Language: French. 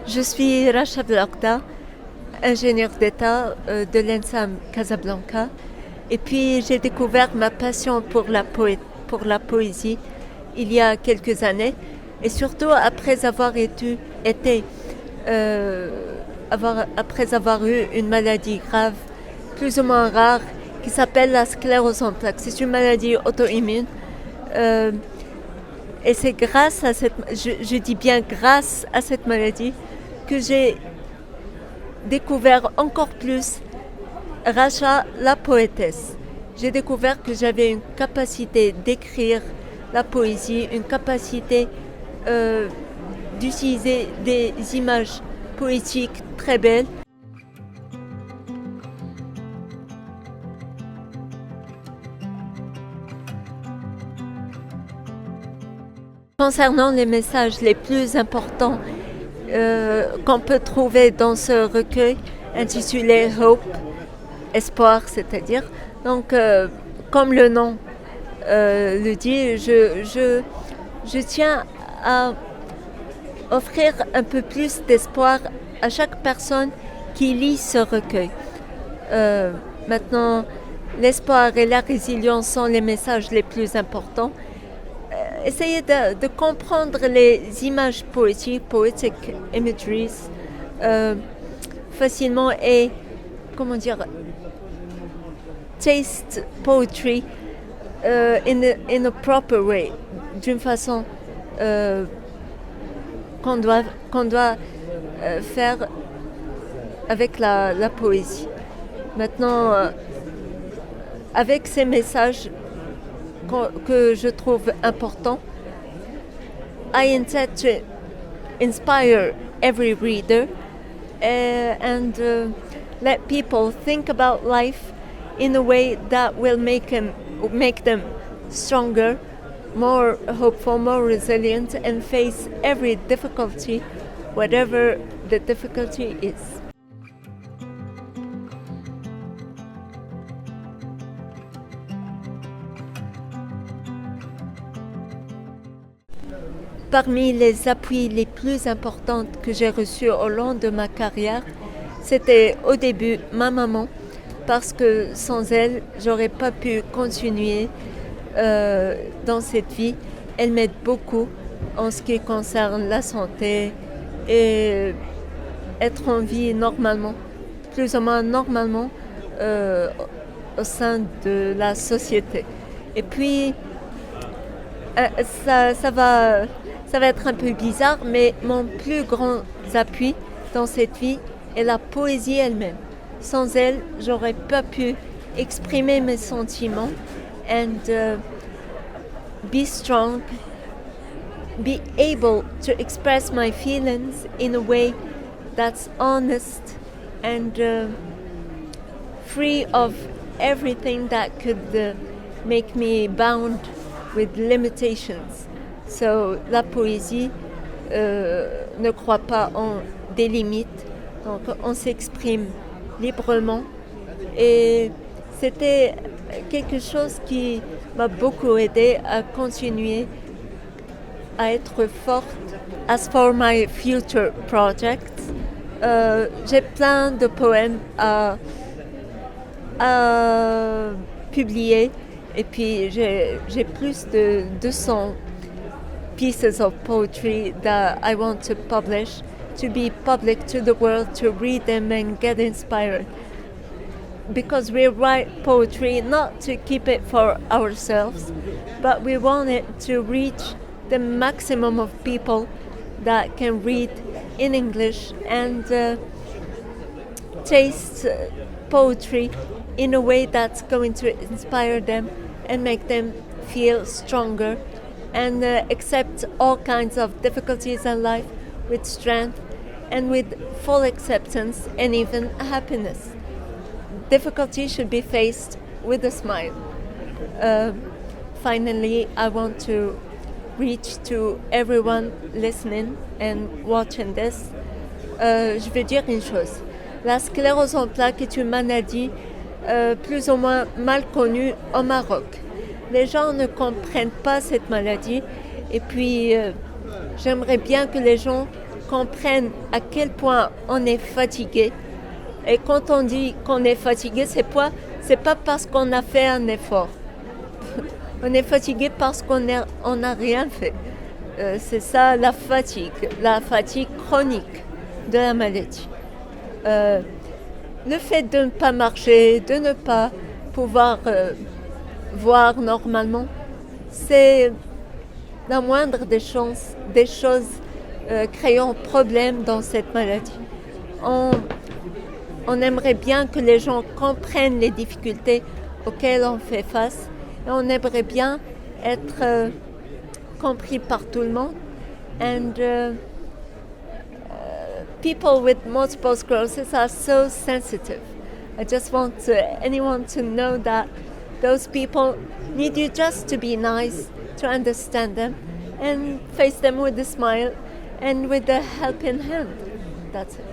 Je suis Racha Blakda, ingénieure d'État de l'ENSAM Casablanca. Et puis j'ai découvert ma passion pour pour la poésie il y a quelques années. Et surtout après avoir eu une maladie grave, plus ou moins rare, qui s'appelle la sclérose en plaques. C'est une maladie auto-immune. Euh, et c'est grâce à je dis bien grâce à cette maladie, que j'ai découvert encore plus Racha, la poétesse. J'ai découvert que j'avais une capacité d'écrire la poésie, une capacité d'utiliser des images poétiques très belles. Concernant les messages les plus importants qu'on peut trouver dans ce recueil intitulé Hope, espoir, c'est-à-dire. Donc, comme le nom le dit, je tiens à offrir un peu plus d'espoir à chaque personne qui lit ce recueil. Maintenant, l'espoir et la résilience sont les messages les plus importants. Essayez de comprendre les images poétiques, poetic imageries, facilement et, comment dire, taste poetry in a proper way, d'une façon qu'on doit faire avec la poésie. Maintenant, avec ces messages que je trouve importants, I intend to inspire every reader and let people think about life in a way that will make them stronger, more hopeful, more resilient, and face every difficulty, whatever the difficulty is. Parmi les appuis les plus importants que j'ai reçus au long de ma carrière, c'était au début ma maman, parce que sans elle, j'aurais pas pu continuer dans cette vie. Elle m'aide beaucoup en ce qui concerne la santé et être en vie normalement, plus ou moins normalement au sein de la société. Et puis, ça va être un peu bizarre, mais mon plus grand appui dans cette vie est la poésie elle-même. Sans elle, j'aurais pas pu exprimer mes sentiments and be strong, be able to express my feelings in a way that's honest and free of everything that could make me bound with limitations. So, la poésie ne croit pas en des limites, donc on s'exprime librement et c'était quelque chose qui m'a beaucoup aidé à continuer à être forte. As for my future projects, j'ai plein de poèmes à publier et puis j'ai plus de 200 pieces of poetry that I want to publish, to be public to the world, to read them and get inspired. Because we write poetry not to keep it for ourselves, but we want it to reach the maximum of people that can read in English and taste poetry in a way that's going to inspire them and make them feel stronger and accept all kinds of difficulties in life with strength and with full acceptance and even happiness. Difficulty should be faced with a smile. Finally, I want to reach to everyone listening and watching this. Je veux dire une chose. La sclérose en plaques est une maladie plus ou moins mal connue au Maroc. Les gens ne comprennent pas cette maladie et puis j'aimerais bien que les gens comprennent à quel point on est fatigué. Et quand on dit qu'on est fatigué, c'est pas parce qu'on a fait un effort. On est fatigué parce qu'on n'a rien fait. C'est ça la fatigue chronique de la maladie. Le fait de ne pas marcher, de ne pas pouvoir voir normalement, c'est la moindre des choses créant problème dans cette maladie. On aimerait bien que les gens comprennent les difficultés auxquelles on fait face et on aimerait bien être compris par tout le monde. And people with multiple sclerosis are so sensitive. I just want anyone to know that those people need you just to be nice, to understand them, and face them with a smile and with a helping hand. That's it.